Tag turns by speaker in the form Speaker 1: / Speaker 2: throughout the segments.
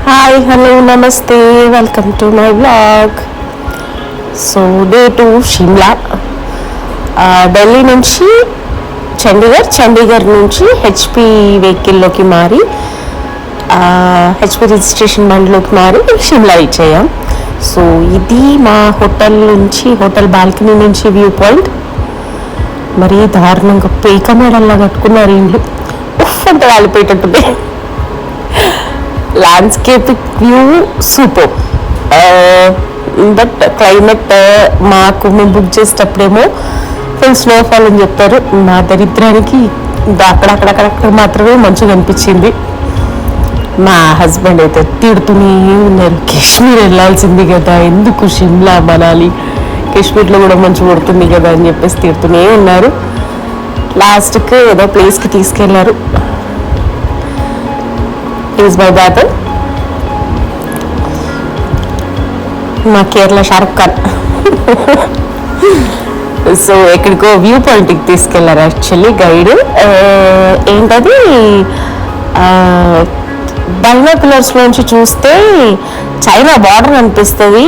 Speaker 1: Hi hello నమస్తే welcome to my vlog. So day to Shimla, Delhi నుంచి చండీగఢ్ నుంచి హెచ్పి వెహికల్లోకి మారి హెచ్పి రిజిస్ట్రేషన్ బండ్లోకి మారి షిమ్లా ఇచ్చేయాం. సో ఇది మా హోటల్ బాల్కనీ నుంచి వ్యూ పాయింట్. మరీ దారుణంగా పేక మేడల్లా కట్టుకున్నారు ఇండ్లు. ఉఫ్ అంటే వాలిపోయేటట్టుంది. Landscaping view super, but climate మాకు మేము బుక్ చేసేటప్పుడేమో ఫుల్ స్నోఫాల్ అని చెప్తారు. మా దరిద్రానికి అక్కడక్కడ మాత్రమే మంచిగా అనిపించింది. మా హస్బెండ్ అయితే తిడుతూనే ఉన్నారు, కాశ్మీర్ వెళ్ళాల్సింది కదా, ఎందుకు షిమ్లా మనాలి, కాశ్మీర్లో కూడా మంచి పడుతుంది కదా అని చెప్పేసి తిడుతూనే ఉన్నారు. లాస్ట్కి ఏదో ప్లేస్కి తీసుకెళ్లారు. ఈజ్ మై బ్రదర్, మా కేరళ షారుఖ్ ఖాన్. సో ఎక్కడికో వ్యూ పాయింట్కి తీసుకెళ్లారు యాక్చువల్లీ గైడ్. ఏంటది, బైనాక్యులర్స్ నుంచి చూస్తే చైనా బార్డర్ కనిపిస్తుంది,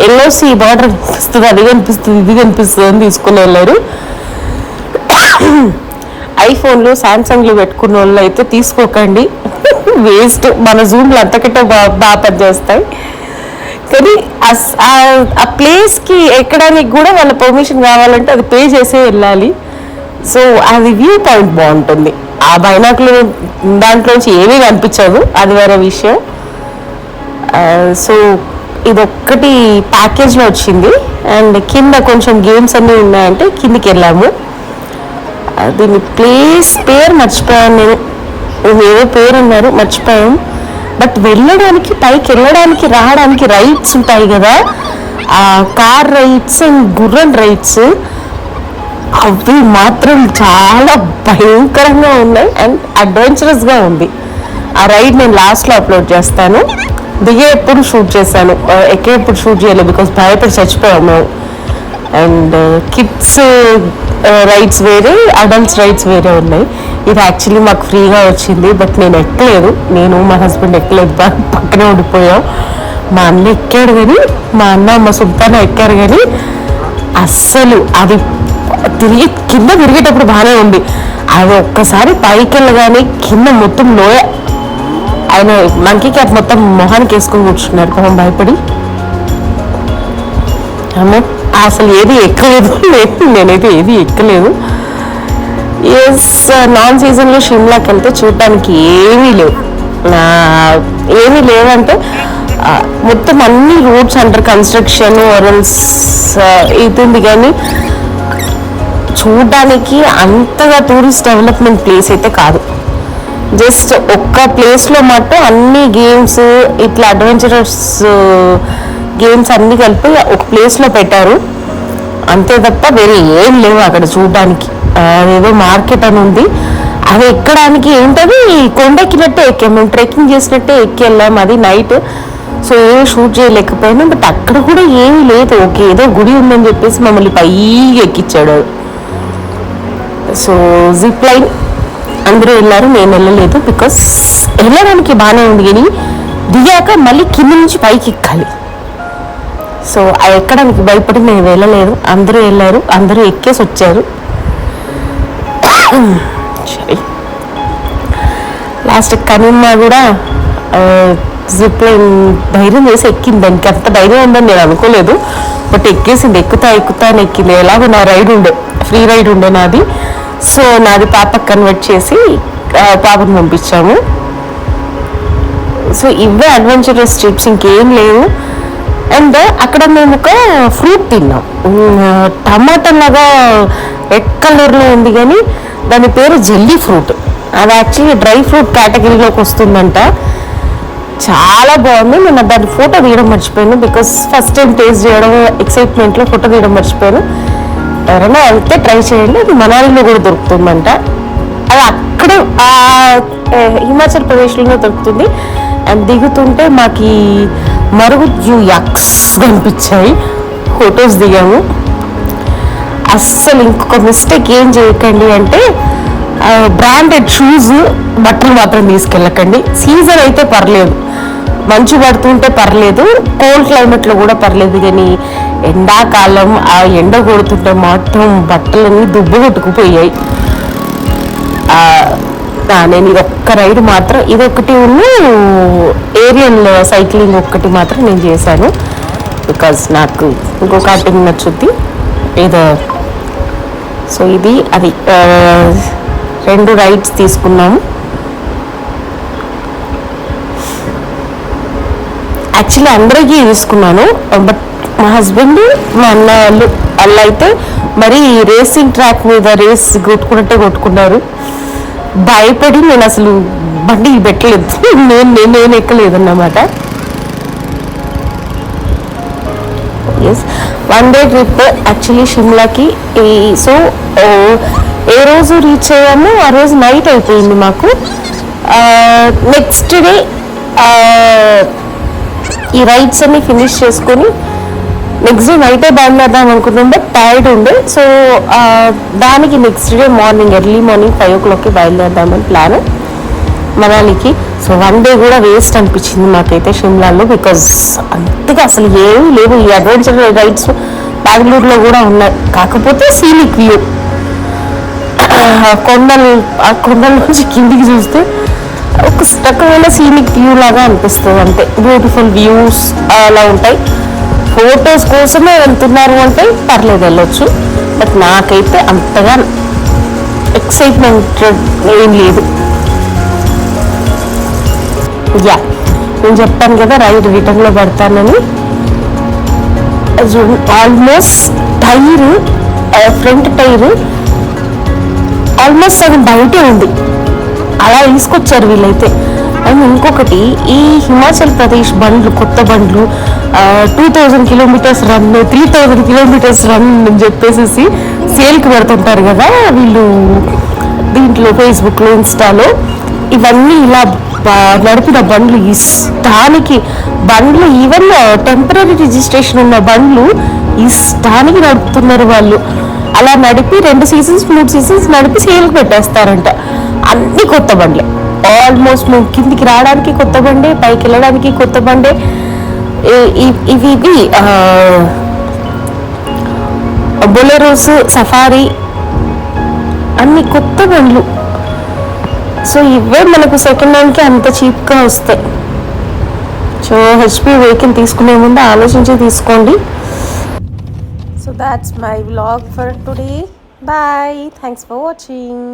Speaker 1: ఎల్ఓసి బార్డర్ కనిపిస్తుంది, అది కనిపిస్తుంది ఇది కనిపిస్తుంది అని తీసుకుని వెళ్ళారు. ఐఫోన్లు శాంసంగ్లు పెట్టుకున్న వాళ్ళు అయితే తీసుకోకండి, వేస్ట్. మన జూమ్లు అంతకంటే బాగా పనిచేస్తాయి. కానీ ఆ ప్లేస్కి ఎక్కడానికి కూడా వాళ్ళ పర్మిషన్ కావాలంటే అది పే చేసే వెళ్ళాలి. సో అది వ్యూ పాయింట్ బాగుంటుంది. ఆ బైనాకులు దాంట్లోంచి ఏమీ కనిపించదు, అది వేరే విషయం. సో ఇదొక్కటి ప్యాకేజ్లో వచ్చింది. అండ్ కింద కొంచెం గేమ్స్ అన్నీ ఉన్నాయంటే కిందికి వెళ్ళాము. దీని ప్లేస్ పేరు మర్చిపోయాను నేను, ఏదో పేరు అన్నారు మర్చిపోయాం. బట్ వెళ్ళడానికి పైకి వెళ్ళడానికి రావడానికి రైడ్స్ ఉంటాయి కదా, ఆ కార్ రైడ్స్ అండ్ గుర్రం రైడ్స్, అవి మాత్రం చాలా భయంకరంగా ఉన్నాయి అండ్ అడ్వెంచరస్గా ఉంది. ఆ రైడ్ నేను లాస్ట్లో అప్లోడ్ చేస్తాను. దిగే ఎప్పుడు షూట్ చేశాను, ఎక్కే ఎప్పుడు షూట్ చేయలేదు, బికాస్ భయపడి చచ్చిపోయాము. అండ్ కిడ్స్ రైడ్స్ వేరే, అడల్ట్స్ రైడ్స్ వేరే ఉన్నాయి. ఇది యాక్చువల్లీ మాకు ఫ్రీగా వచ్చింది, బట్ నేను ఎక్కలేదు, నేను మా హస్బెండ్ ఎక్కలేదు, పక్కనే ఉండిపోయాం. మా అన్న ఎక్కాడు కానీ, మా అన్న మా సుల్తానా ఎక్కారు కానీ అస్సలు అది కింద తిరిగేటప్పుడు బాగానే ఉంది. అది ఒక్కసారి పైకి వెళ్ళగానే కింద మొత్తం లోయ. ఆయన మంకీ క్యాప్ మొత్తం మొహానికి వేసుకొని కూర్చున్నాడు మొహం భయపడి. అసలు ఏది ఎక్కలేదు, నేనైతే ఏది ఎక్కలేదు. ఎస్, నాన్ సీజన్లో షిమ్లాకి వెళ్తే చూడటానికి ఏమీ లేవంటే మొత్తం అన్ని రోడ్స్ అండర్ కన్స్ట్రక్షన్ ఆర్ఎల్స్ ఇది ఉంది. కానీ చూడడానికి అంతగా టూరిస్ట్ డెవలప్మెంట్ ప్లేస్ అయితే కాదు. జస్ట్ ఒక్క ప్లేస్లో మటు అన్ని గేమ్స్ ఇట్లా అడ్వెంచరస్ గేమ్స్ అన్నీ కలిపి ఒక ప్లేస్లో పెట్టారు అంతే తప్ప వేరే ఏం లేవు అక్కడ చూడడానికి. అదేదో మార్కెట్ అని ఉంది, అది ఎక్కడానికి ఏంటది కొండెక్కినట్టే ఎక్కాము, మేము ట్రెక్కింగ్ చేసినట్టే ఎక్కి వెళ్ళాము. అది నైట్, సో ఏం షూట్ చేయలేకపోయినా. బట్ అక్కడ కూడా ఏమీ లేదు, ఓకే ఏదో గుడి ఉందని చెప్పేసి మమ్మల్ని పైకి ఎక్కించాడు. సో జిప్ లైన్ అందరూ వెళ్ళారు, నేను వెళ్ళలేదు, బికాస్ వెళ్ళడానికి బాగానే ఉంది కానీ దిగాక మళ్ళీ కింద నుంచి పైకి ఎక్కాలి. సో ఆ ఎక్కడానికి భయపడి నేను వెళ్ళలేదు. అందరూ వెళ్ళారు, అందరూ ఎక్కేసి వచ్చారు. సరే, లాస్ట్ కనిమ్మా కూడా జిప్ లైన్ ధైర్యం చేసి ఎక్కింది. దానికి అంత ధైర్యం ఉందని నేను అనుకోలేదు, బట్ ఎక్కేసింది. ఎక్కుతా అని ఎక్కింది. ఎలాగో నా రైడ్ ఉండే, ఫ్రీ రైడ్ ఉండే నాది. సో నాది పాపకు కన్వర్ట్ చేసి పాపను పంపించాము. సో ఇవే అడ్వెంచరస్ ట్రిప్స్, ఇంకేం లేవు. అండ్ అక్కడ మేము ఒక ఫ్రూట్ తిన్నాం, టమాటా లాగా రెడ్ కలర్లో ఉంది కానీ దాని పేరు జెల్లీ ఫ్రూట్. అది యాక్చువల్లీ డ్రై ఫ్రూట్ కేటగిరీలోకి వస్తుందంట. చాలా బాగుంది. నేను దాన్ని ఫోటో తీయడం మర్చిపోయాను, బికాస్ ఫస్ట్ టైం టేస్ట్ చేయడం ఎక్సైట్మెంట్లో ఫోటో తీయడం మర్చిపోయాను. ఎవరైనా వెళ్తే ట్రై చేయండి, అది మనాలిలో కూడా దొరుకుతుందంట. అది అక్కడే హిమాచల్ ప్రదేశ్లోనే దొరుకుతుంది. అండ్ దిగుతుంటే మాకు మరుగుజ్జు యక్స్ కనిపించాయి, ఫొటోస్ దిగాము. అస్సలు ఇంకొక మిస్టేక్ ఏం చేయకండి అంటే, బ్రాండెడ్ షూస్ బట్టలు మాత్రం తీసుకెళ్ళకండి. సీజన్ అయితే పర్లేదు, మంచు పడుతుంటే పర్లేదు, కోల్డ్ క్లైమేట్లో కూడా పర్లేదు, కానీ ఎండాకాలం ఆ ఎండ కొడుతుంటే మాత్రం బట్టలన్నీ దుబ్బు కొట్టుకుపోయాయి. నేను ఇది ఒక్క రైడ్ మాత్రం, ఇదొకటి ఏరియల్ సైక్లింగ్ ఒక్కటి మాత్రం నేను చేశాను, బికాజ్ నాకు ఇంకో కార్టింగ్ నచ్చుద్ది ఏదో. సో ఇది అది 2 రైడ్స్ తీసుకున్నాము. యాక్చువల్లీ అందరికీ తీసుకున్నాను, బట్ మా హస్బెండ్ మా అన్న వాళ్ళు అయితే మరి రేసింగ్ ట్రాక్ మీద రేస్ కొట్టుకున్నారు. భయపడి నేను అసలు బండి పెట్టలేదు, నేను ఎక్కలేదు అన్నమాట. ఎస్, 1 డే ట్రిప్ యాక్చువల్లీ షిమ్లాకి. సో ఏ రోజు రీచ్ అయ్యామో ఆ రోజు నైట్ అయిపోయింది మాకు. నెక్స్ట్ డే ఈ రైడ్స్ అన్ని ఫినిష్ చేసుకొని నెక్స్ట్ డే నైటే బయలుదేరదాం అనుకున్నాం, బట్ టైర్డ్ ఉండే. సో దానికి next day morning early morning 5 o'clockకి బయలుదేరదామని ప్లాన్ మనాలికి. సో 1 డే కూడా వేస్ట్ అనిపించింది మాకైతే షిమ్లాలో, బికాజ్ అంతగా అసలు ఏమీ లేవు. ఈ అడ్వెంచర్ రైడ్స్ బెంగళూరులో కూడా ఉన్నాయి, కాకపోతే సీనిక్ వ్యూ, ఆ కొండల నుంచి కిందికి చూస్తే ఒక రకమైన సీనిక్ వ్యూ లాగా అనిపిస్తుంది, అంతే. బ్యూటిఫుల్ వ్యూస్ అలా ఉంటాయి. ఫొటోస్ కోసమే వెళ్తున్నారు అంటే పర్లేదు, వెళ్ళొచ్చు. బట్ నాకైతే అంతగా ఎక్సైట్మెంట్ ఏం లేదు. యా, నేను చెప్పాను కదా రైడ్ రిటర్న్లో పడతానని. Almost tyre, front tyre almost సగం బయటే ఉంది, అలా తీసుకొచ్చారు వీళ్ళైతే. అండ్ ఇంకొకటి, ఈ హిమాచల్ ప్రదేశ్ బండ్లు, కొత్త బండ్లు 2000 kilometers రన్, 3000 kilometers రన్ అని చెప్పేసి సేల్కి పెడుతుంటారు కదా వీళ్ళు దీంట్లో, ఫేస్బుక్లో, ఇన్స్టాలో. ఇవన్నీ ఇలా నడిపిన బండ్లు, ఇష్టానికి బండ్లు, ఈవెన్ టెంపరీ రిజిస్ట్రేషన్ ఉన్న బండ్లు ఇష్టానికి నడుపుతున్నారు వాళ్ళు. అలా నడిపి 2 seasons 3 seasons నడిపి సేల్కి పెట్టేస్తారంట. అన్ని కొత్త బండ్లే, ఆల్మోస్ట్ మేము కిందికి రావడానికి కొత్త బండే, పైకి వెళ్ళడానికి కొత్త బండే. ఇవి బొలెరోస్, సఫారీ అన్ని కొత్త బండ్లు. సో ఇవే మనకు సెకండ్ హ్యాండ్కి అంత చీప్గా వస్తాయి. సో హెచ్పి వెహికల్ తీసుకునే ముందు ఆలోచించి తీసుకోండి. So that's my vlog for today. Bye, thanks for watching.